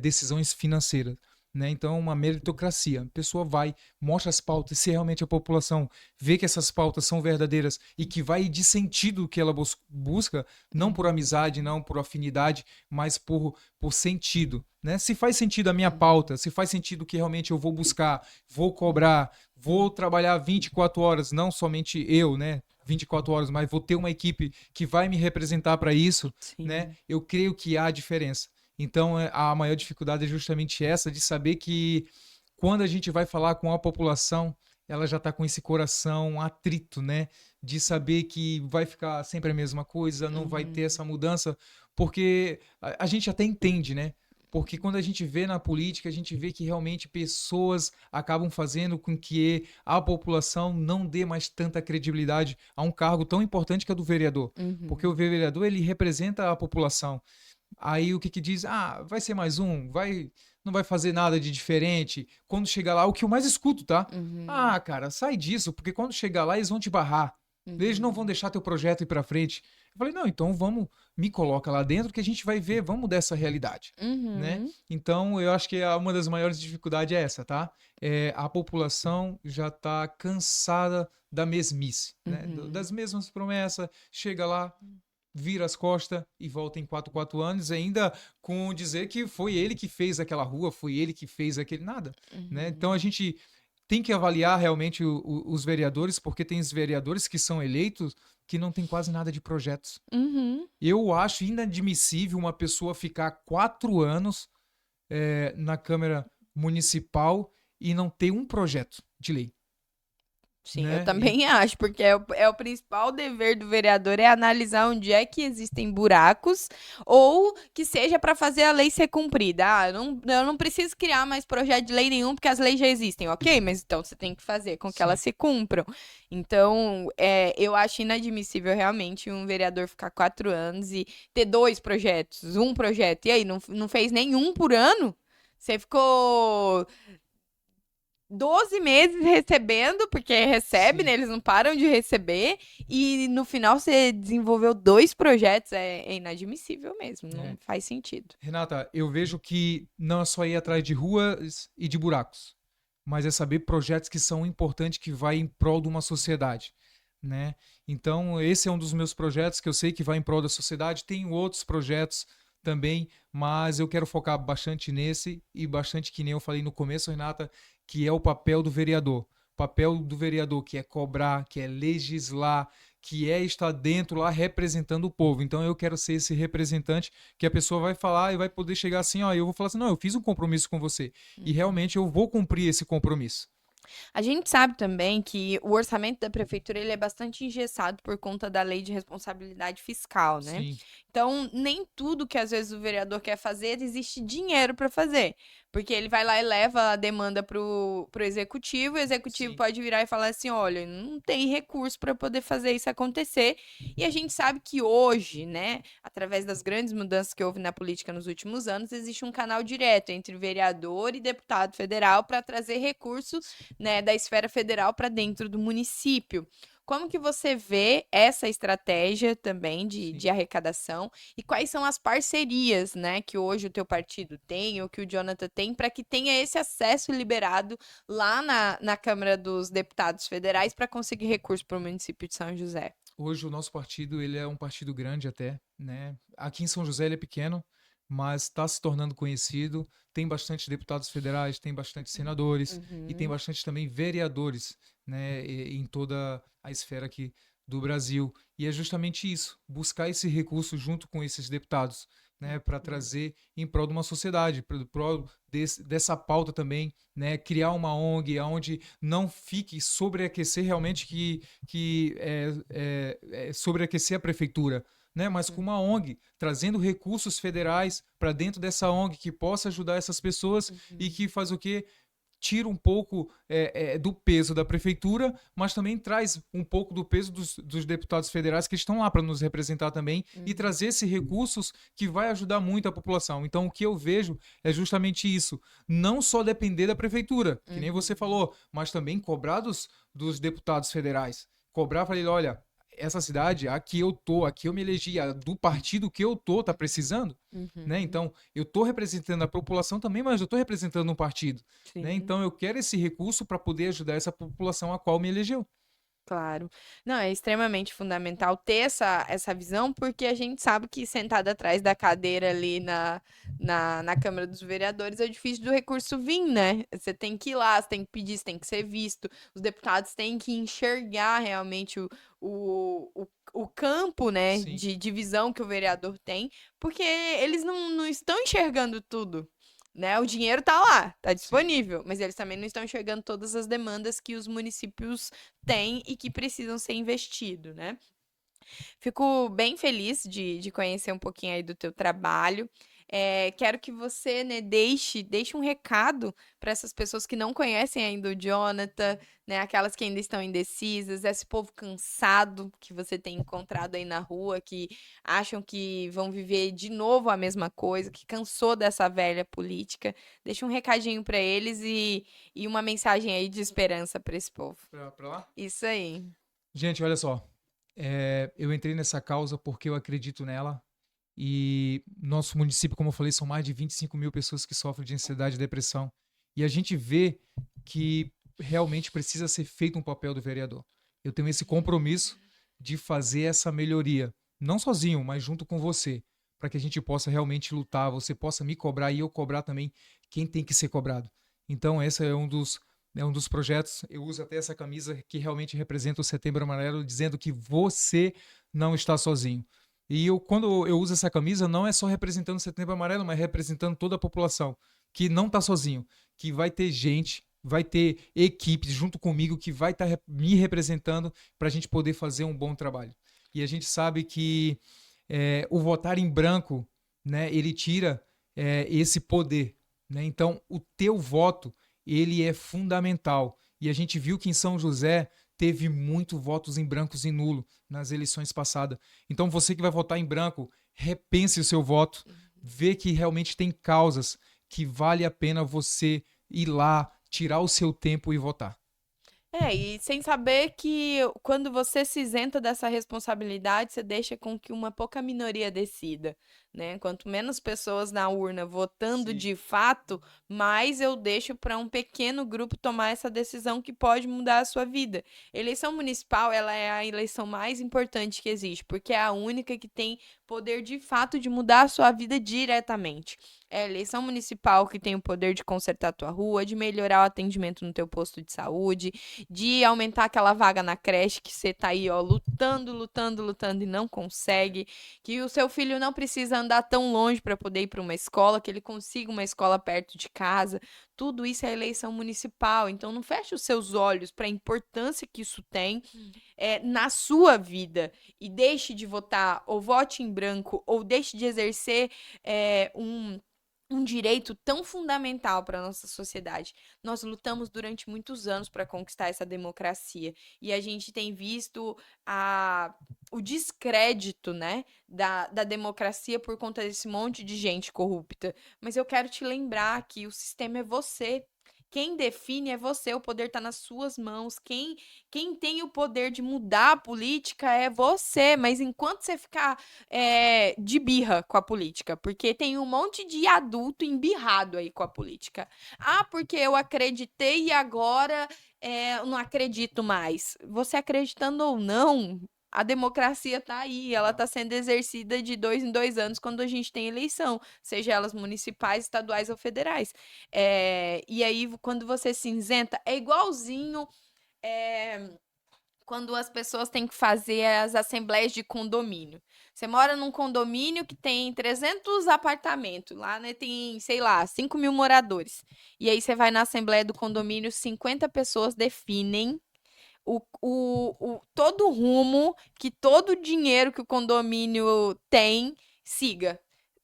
decisões financeiras. Né? Então, uma meritocracia. A pessoa vai, mostra as pautas, se realmente a população vê que essas pautas são verdadeiras e que vai de sentido que ela busca, não por amizade, não por afinidade, mas por sentido. Né? Se faz sentido a minha pauta, se faz sentido que realmente eu vou buscar, vou cobrar, vou trabalhar 24 horas, não somente eu, né? 24 horas, mas vou ter uma equipe que vai me representar para isso, né? Sim. Eu creio que há diferença. Então, a maior dificuldade é justamente essa, de saber que quando a gente vai falar com a população, ela já está com esse coração atrito, né? De saber que vai ficar sempre a mesma coisa, não vai ter Uhum. essa mudança, porque a gente até entende, né? Porque quando a gente vê na política, a gente vê que realmente pessoas acabam fazendo com que a população não dê mais tanta credibilidade a um cargo tão importante que é do vereador. Porque o Uhum. vereador, ele representa a população. Aí o que que diz? Ah, vai ser mais um, não vai fazer nada de diferente. Quando chegar lá, o que eu mais escuto, tá? Uhum. Ah, cara, sai disso, porque quando chegar lá eles vão te barrar. Eles não vão Uhum. deixar teu projeto ir pra frente. Eu falei, não, então vamos, me coloca lá dentro que a gente vai ver, vamos mudar essa realidade, né? Uhum. Então, eu acho que uma das maiores dificuldades é essa, tá? A população já tá cansada da mesmice, né? Uhum. Das mesmas promessas, chega lá, vira as costas e volta em 4 anos, ainda com dizer que foi ele que fez aquela rua, foi ele que fez aquele nada, né? Então a Uhum. gente tem que avaliar realmente os vereadores, porque tem os vereadores que são eleitos que não tem quase nada de projetos. Uhum. Eu acho inadmissível uma pessoa ficar 4 anos na Câmara Municipal e não ter um projeto de lei, Sim, eu né? também acho, porque é o principal dever do vereador é analisar onde é que existem buracos ou que seja para fazer a lei ser cumprida. Ah, eu não preciso criar mais projeto de lei nenhum porque as leis já existem, ok? Mas então você tem que fazer com que elas Sim. se cumpram. Então, eu acho inadmissível realmente um vereador ficar 4 anos e ter dois projetos, um projeto, e aí não fez nenhum por ano? Você ficou 12 meses recebendo, porque recebe, né? Sim. Eles não param de receber. E no final você desenvolveu dois projetos. É inadmissível mesmo. Não É. faz sentido. Renata, eu vejo que não é só ir atrás de ruas e de buracos, mas é saber projetos que são importantes, que vai em prol de uma sociedade, né? Então, esse é um dos meus projetos que eu sei que vai em prol da sociedade. Tenho outros projetos também, mas eu quero focar bastante nesse e bastante que nem eu falei no começo, Renata, que é o papel do vereador. O papel do vereador, que é cobrar, que é legislar, que é estar dentro lá representando o povo. Então eu quero ser esse representante que a pessoa vai falar e vai poder chegar assim, ó, eu vou falar assim, não, eu fiz um compromisso com você e Uhum. realmente eu vou cumprir esse compromisso. A gente sabe também que o orçamento da prefeitura ele é bastante engessado por conta da lei de responsabilidade fiscal, né? Sim, Então, nem tudo que às vezes o vereador quer fazer, existe dinheiro para fazer. Porque ele vai lá e leva a demanda pro executivo, o executivo sim, pode virar e falar assim: olha, não tem recurso para poder fazer isso acontecer. E a gente sabe que hoje, né, através das grandes mudanças que houve na política nos últimos anos, existe um canal direto entre vereador e deputado federal para trazer recursos né, da esfera federal para dentro do município. Como que você vê essa estratégia também de Sim. arrecadação e quais são as parcerias, né, que hoje o teu partido tem ou que o Jonathan tem para que tenha esse acesso liberado lá na Câmara dos Deputados Federais para conseguir recurso para o município de São José? Hoje o nosso partido, ele é um partido grande até, né? Aqui em São José ele é pequeno, mas está se tornando conhecido. Tem bastante deputados federais, tem bastante senadores e tem Uhum, bastante também vereadores, né? Em toda a esfera aqui do Brasil. E é justamente isso, buscar esse recurso junto com esses deputados, né? Para uhum, trazer em prol de uma sociedade, para prol dessa pauta também, né? Criar uma ONG onde não fique sobreaquecer realmente sobreaquecer a prefeitura, né? Mas com uma ONG, trazendo recursos federais para dentro dessa ONG que possa ajudar essas pessoas e uhum, que faz o quê? Tira um pouco do peso da prefeitura, mas também traz um pouco do peso dos deputados federais que estão lá para nos representar também e uhum, trazer esses recursos que vai ajudar muito a população. Então, o que eu vejo é justamente isso. Não só depender da prefeitura, que nem você uhum, falou, mas também cobrar dos deputados federais. Cobrar, falei, olha, essa cidade, aqui eu tô, aqui eu me elegi, do partido que eu tô, tá precisando, né? uhum. Então, eu tô representando a população também, mas eu tô representando um partido, né? Sim. Então, eu quero esse recurso para poder ajudar essa população a qual me elegeu. Claro. Não, é extremamente fundamental ter essa visão, porque a gente sabe que sentado atrás da cadeira ali na Câmara dos Vereadores é difícil do recurso vir, né? Você tem que ir lá, você tem que pedir, você tem que ser visto, os deputados têm que enxergar realmente o campo, né, Sim, de visão que o vereador tem, porque eles não estão enxergando tudo. Né? O dinheiro tá lá, tá sim. disponível, mas eles também não estão enxergando todas as demandas que os municípios têm e que precisam ser investidos, né? Fico bem feliz de conhecer um pouquinho aí do teu trabalho. Quero que você, né, deixe um recado para essas pessoas que não conhecem ainda o Jonathan, né, aquelas que ainda estão indecisas, esse povo cansado que você tem encontrado aí na rua, que acham que vão viver de novo a mesma coisa, que cansou dessa velha política. Deixa um recadinho para eles e uma mensagem aí de esperança para esse povo. Pra lá? Isso aí. Gente, olha só. Eu entrei nessa causa porque eu acredito nela. E nosso município, como eu falei, são mais de 25 mil pessoas que sofrem de ansiedade e depressão. E a gente vê que realmente precisa ser feito um papel do vereador. Eu tenho esse compromisso de fazer essa melhoria, não sozinho, mas junto com você, para que a gente possa realmente lutar, você possa me cobrar e eu cobrar também quem tem que ser cobrado. Então, esse é um dos projetos. Eu uso até essa camisa que realmente representa o Setembro Amarelo, dizendo que você não está sozinho. E quando eu uso essa camisa, não é só representando o Setembro Amarelo, mas representando toda a população, que não está sozinho, que vai ter gente, vai ter equipes junto comigo que vai estar me representando para a gente poder fazer um bom trabalho. E a gente sabe que o votar em branco, né, ele tira esse poder, né? Então, o teu voto, ele é fundamental. E a gente viu que em São José teve muito votos em brancos e nulo nas eleições passadas. Então, você que vai votar em branco, repense o seu voto, vê que realmente tem causas que vale a pena você ir lá, tirar o seu tempo e votar. E sem saber que quando você se isenta dessa responsabilidade, você deixa com que uma pouca minoria decida, né? Quanto menos pessoas na urna votando Sim, de fato, mais eu deixo para um pequeno grupo tomar essa decisão que pode mudar a sua vida. Eleição municipal, ela é a eleição mais importante que existe, porque é a única que tem poder de fato de mudar a sua vida diretamente. É a eleição municipal que tem o poder de consertar a tua rua, de melhorar o atendimento no teu posto de saúde, de aumentar aquela vaga na creche que você tá aí, ó, lutando, lutando, lutando e não consegue, que o seu filho não precisa andar tão longe para poder ir para uma escola, que ele consiga uma escola perto de casa. Tudo isso é eleição municipal, então não feche os seus olhos para a importância que isso tem na sua vida e deixe de votar ou vote em branco ou deixe de exercer um direito tão fundamental para a nossa sociedade. Nós lutamos durante muitos anos para conquistar essa democracia e a gente tem visto o descrédito, né, da democracia por conta desse monte de gente corrupta. Mas eu quero te lembrar que o sistema é você. quem define é você, o poder está nas suas mãos. Quem tem o poder de mudar a política é você, mas enquanto você ficar de birra com a política, porque tem um monte de adulto embirrado aí com a política. Ah, porque eu acreditei e agora eu não acredito mais. Você acreditando ou não, a democracia está aí, ela está sendo exercida de 2 em 2 anos quando a gente tem eleição, seja elas municipais, estaduais ou federais. E aí, quando você se isenta, é igualzinho quando as pessoas têm que fazer as assembleias de condomínio. Você mora num condomínio que tem 300 apartamentos, lá, né, tem, sei lá, 5 mil moradores. E aí você vai na assembleia do condomínio, 50 pessoas definem todo o rumo que todo o dinheiro que o condomínio tem siga.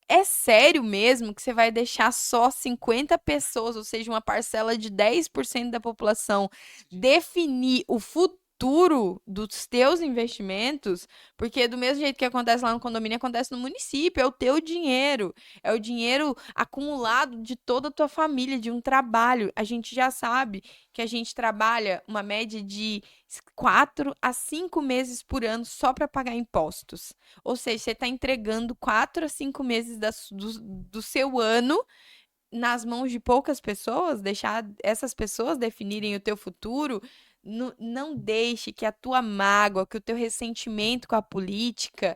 É sério mesmo que você vai deixar só 50 pessoas, ou seja, uma parcela de 10% da população, definir o futuro dos teus investimentos? Porque do mesmo jeito que acontece lá no condomínio, acontece no município, é o teu dinheiro, é o dinheiro acumulado de toda a tua família, de um trabalho. A gente já sabe que a gente trabalha uma média de 4 a 5 meses por ano só para pagar impostos. Ou seja, você está entregando 4 a 5 meses do seu ano nas mãos de poucas pessoas, deixar essas pessoas definirem o teu futuro. Não deixe que a tua mágoa, que o teu ressentimento com a política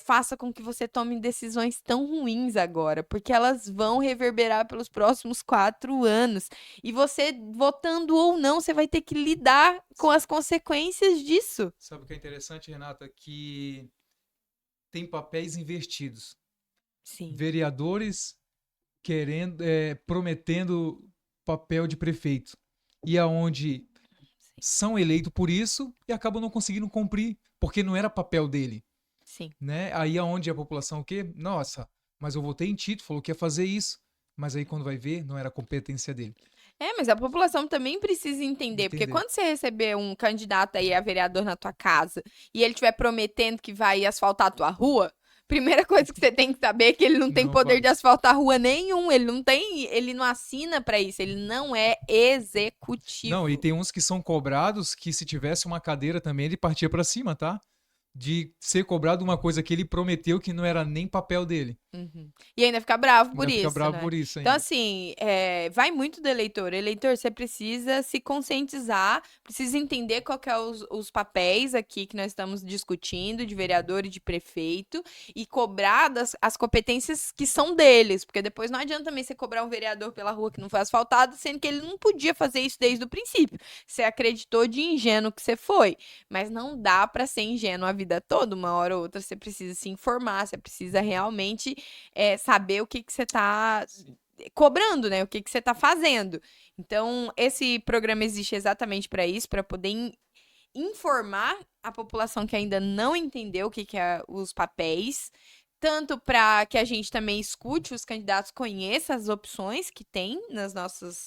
faça com que você tome decisões tão ruins agora, porque elas vão reverberar pelos próximos 4 anos. E você, votando ou não, você vai ter que lidar com as consequências disso. Sabe o que é interessante, Renata? Que tem papéis invertidos. Sim. Vereadores querendo, prometendo papel de prefeito. E aonde são eleitos por isso e acabam não conseguindo cumprir, porque não era papel dele. Sim. Né? Aí aonde a população o quê? Nossa, mas eu votei em Tito, falou que ia fazer isso. Mas aí quando vai ver, não era competência dele. Mas a população também precisa entender, porque Entender. quando você receber um candidato aí a vereador na tua casa e ele estiver prometendo que vai asfaltar a tua rua, primeira coisa que você tem que saber é que ele não tem Não poder vai. de asfaltar rua nenhum, ele não assina para isso, ele não é Não, e executivo. tem uns que são cobrados que se tivesse uma cadeira também ele partia pra cima, tá? De ser cobrado uma coisa que ele prometeu que não era nem papel dele. Uhum. E ainda fica bravo por Ainda fica isso, bravo né? por isso Então, ainda. assim, vai muito do eleitor. Eleitor, você precisa se conscientizar, precisa entender qual que é os papéis aqui que nós estamos discutindo, de vereador e de prefeito, e cobrar as competências que são deles. Porque depois não adianta também você cobrar um vereador pela rua que não foi asfaltada, sendo que ele não podia fazer isso desde o princípio. Você acreditou de ingênuo que você foi. Mas não dá para ser ingênuo a vida toda. Uma hora ou outra você precisa se informar, você precisa realmente saber o que você está cobrando, né? O que você está fazendo. Então, esse programa existe exatamente para isso, para poder informar a população que ainda não entendeu o que é os papéis, tanto para que a gente também escute os candidatos, conheça as opções que tem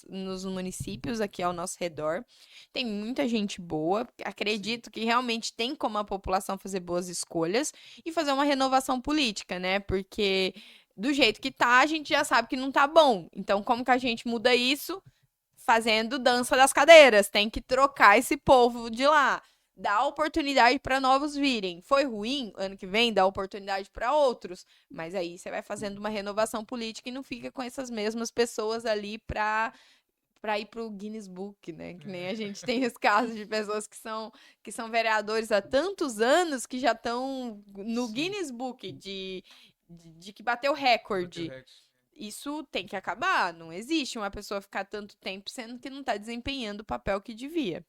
nos municípios aqui ao nosso redor. Tem muita gente boa, Sim. acredito que realmente tem como a população fazer boas escolhas e fazer uma renovação política, né? Porque do jeito que tá, a gente já sabe que não tá bom. Então, como que a gente muda isso? Fazendo dança das cadeiras. Tem que trocar esse povo de lá. Dá oportunidade para novos virem. Foi ruim? Ano que vem dá oportunidade para outros. Mas aí você vai fazendo uma renovação política e não fica com essas mesmas pessoas ali para ir pro Guinness Book, né? Que nem a gente tem os casos de pessoas que são vereadores há tantos anos que já estão no Sim. Guinness Book de que bateu Bateu recorde. recorde. Isso tem que acabar. Não existe uma pessoa ficar tanto tempo sendo que não está desempenhando o papel que devia.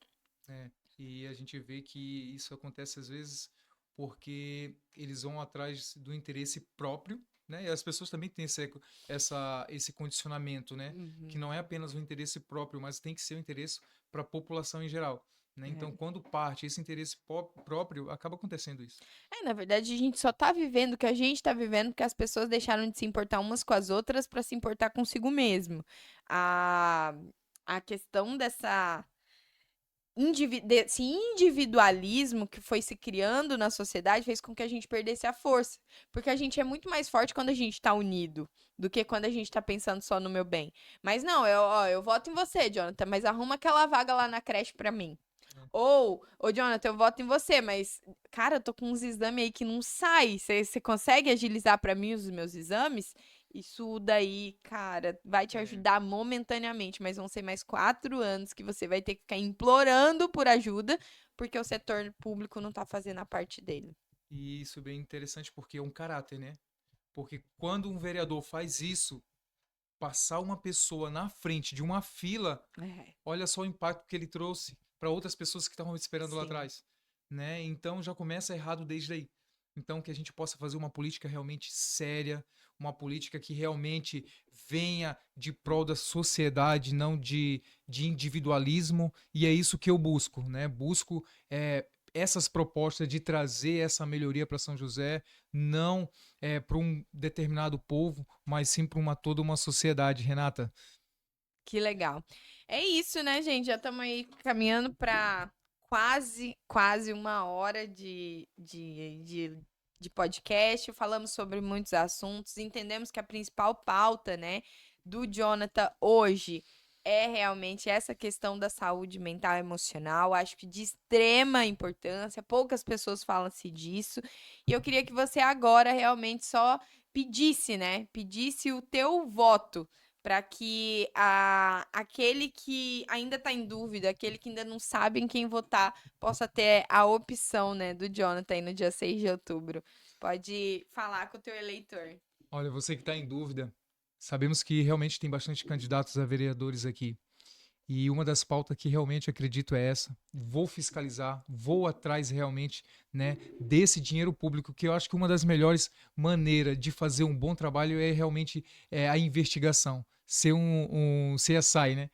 É, e a gente vê que isso acontece às vezes porque eles vão atrás do interesse próprio, né? E as pessoas também têm esse condicionamento, né? Que Uhum. não é apenas o interesse próprio, mas tem que ser o interesse para a população em geral, né? Então, É. quando parte esse interesse próprio, acaba acontecendo isso. Na verdade, a gente só tá vivendo o que a gente tá vivendo porque as pessoas deixaram de se importar umas com as outras para se importar consigo mesmo. A, a questão esse individualismo que foi se criando na sociedade fez com que a gente perdesse a força. Porque a gente é muito mais forte quando a gente tá unido do que quando a gente tá pensando só no meu bem. Mas não, eu voto em você, Jonathan, mas arruma aquela vaga lá na creche pra mim. Ou, ô Jonathan, eu voto em você, mas, cara, eu tô com uns exames aí que não sai. Você consegue agilizar pra mim os meus exames? Isso daí, cara, vai te É, ajudar momentaneamente, mas vão ser mais 4 anos que você vai ter que ficar implorando por ajuda, porque o setor público não tá fazendo a parte dele. e isso é bem interessante porque é um caráter, né? Porque quando um vereador faz isso, passar uma pessoa na frente de uma fila, É, olha só o impacto que ele trouxe para outras pessoas que estavam esperando lá sim. atrás, né? Então já começa errado desde aí. Então que a gente possa fazer uma política realmente séria, uma política que realmente venha de prol da sociedade, não de individualismo, e é isso que eu busco, né? Busco essas propostas de trazer essa melhoria para São José, não para um determinado povo, mas sim para toda uma sociedade, Renata. Que legal. É isso, né, gente? Já estamos aí caminhando para quase 1 hora de podcast. Falamos sobre muitos assuntos. Entendemos que a principal pauta, né, do Jonathan hoje é realmente essa questão da saúde mental e emocional. Acho que de extrema importância. Poucas pessoas falam-se disso. E eu queria que você agora realmente só pedisse, né? Pedisse o teu voto para que aquele que ainda está em dúvida, aquele que ainda não sabe em quem votar, possa ter a opção, né, do Jonathan aí no dia 6 de outubro. Pode falar com o teu eleitor. Olha, você que está em dúvida, sabemos que realmente tem bastante candidatos a vereadores aqui. E uma das pautas que realmente acredito é essa. Vou fiscalizar, vou atrás realmente, né, desse dinheiro público, que eu acho que uma das melhores maneiras de fazer um bom trabalho é realmente a investigação, ser um CSI, né?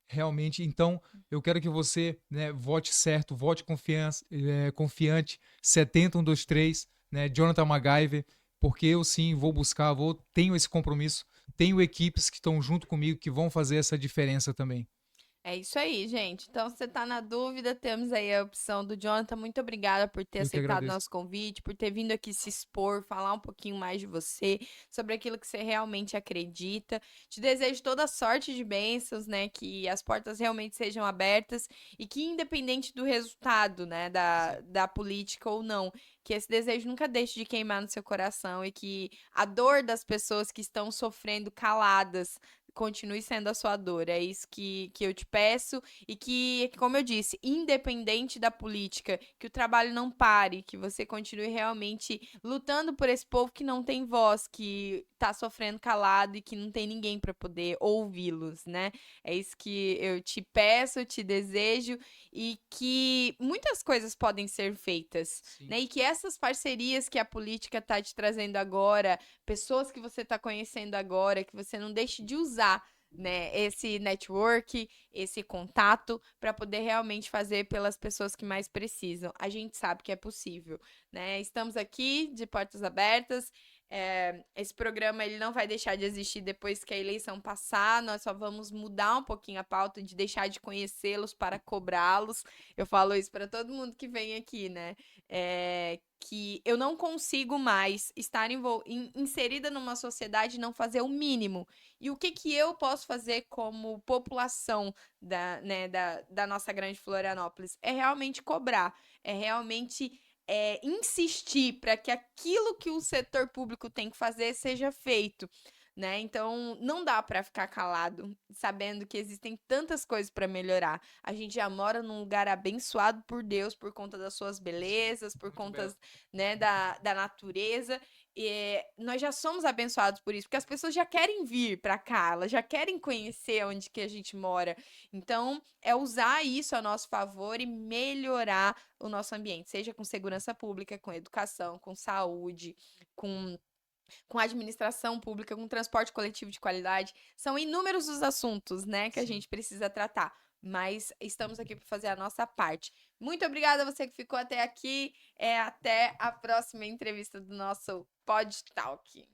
Realmente, então, eu quero que você, né, vote certo, vote confiante, 70123, né, Jonathan MacGyver, porque eu sim vou buscar, tenho esse compromisso, tenho equipes que estão junto comigo que vão fazer essa diferença também. É isso aí, gente. Então, se você tá na dúvida, temos aí a opção do Jonathan. Muito obrigada por ter Eu que aceitado agradeço. nosso convite, por ter vindo aqui se expor, falar um pouquinho mais de você, sobre aquilo que você realmente acredita. Te desejo toda sorte de bênçãos, né? Que as portas realmente sejam abertas e que, independente do resultado, né, Sim. da política ou não, que esse desejo nunca deixe de queimar no seu coração e que a dor das pessoas que estão sofrendo caladas continue sendo a sua dor. É isso que eu te peço. E que, como eu disse, independente da política, que o trabalho não pare, que você continue realmente lutando por esse povo que não tem voz, que tá sofrendo calado e que não tem ninguém para poder ouvi-los, né? É isso que eu te peço, te desejo e que muitas coisas podem ser feitas, Sim. né? E que essas parcerias que a política tá te trazendo agora, pessoas que você está conhecendo agora, que você não deixe de usar, né, esse network, esse contato para poder realmente fazer pelas pessoas que mais precisam. A gente sabe que é possível, né? Estamos aqui de portas abertas. Esse programa ele não vai deixar de existir depois que a eleição passar. Nós só vamos mudar um pouquinho a pauta de deixar de conhecê-los para cobrá-los. Eu falo isso para todo mundo que vem aqui, né? Que eu não consigo mais estar inserida numa sociedade e não fazer o mínimo. E o que, que eu posso fazer como população da nossa grande Florianópolis? É realmente cobrar, é realmente insistir para que aquilo que o setor público tem que fazer seja feito. Né? Então, não dá para ficar calado, sabendo que existem tantas coisas para melhorar. A gente já mora num lugar abençoado por Deus por conta das suas Sim. belezas, por Muito conta, belo. né, da natureza. E nós já somos abençoados por isso, porque as pessoas já querem vir para cá, elas já querem conhecer onde que a gente mora. Então, é usar isso a nosso favor e melhorar o nosso ambiente, seja com segurança pública, com educação, com saúde, com administração pública, com transporte coletivo de qualidade. São inúmeros os assuntos, né, que a Sim. gente precisa tratar. Mas estamos aqui para fazer a nossa parte. Muito obrigada a você que ficou até aqui. Até a próxima entrevista do nosso Pod Talk.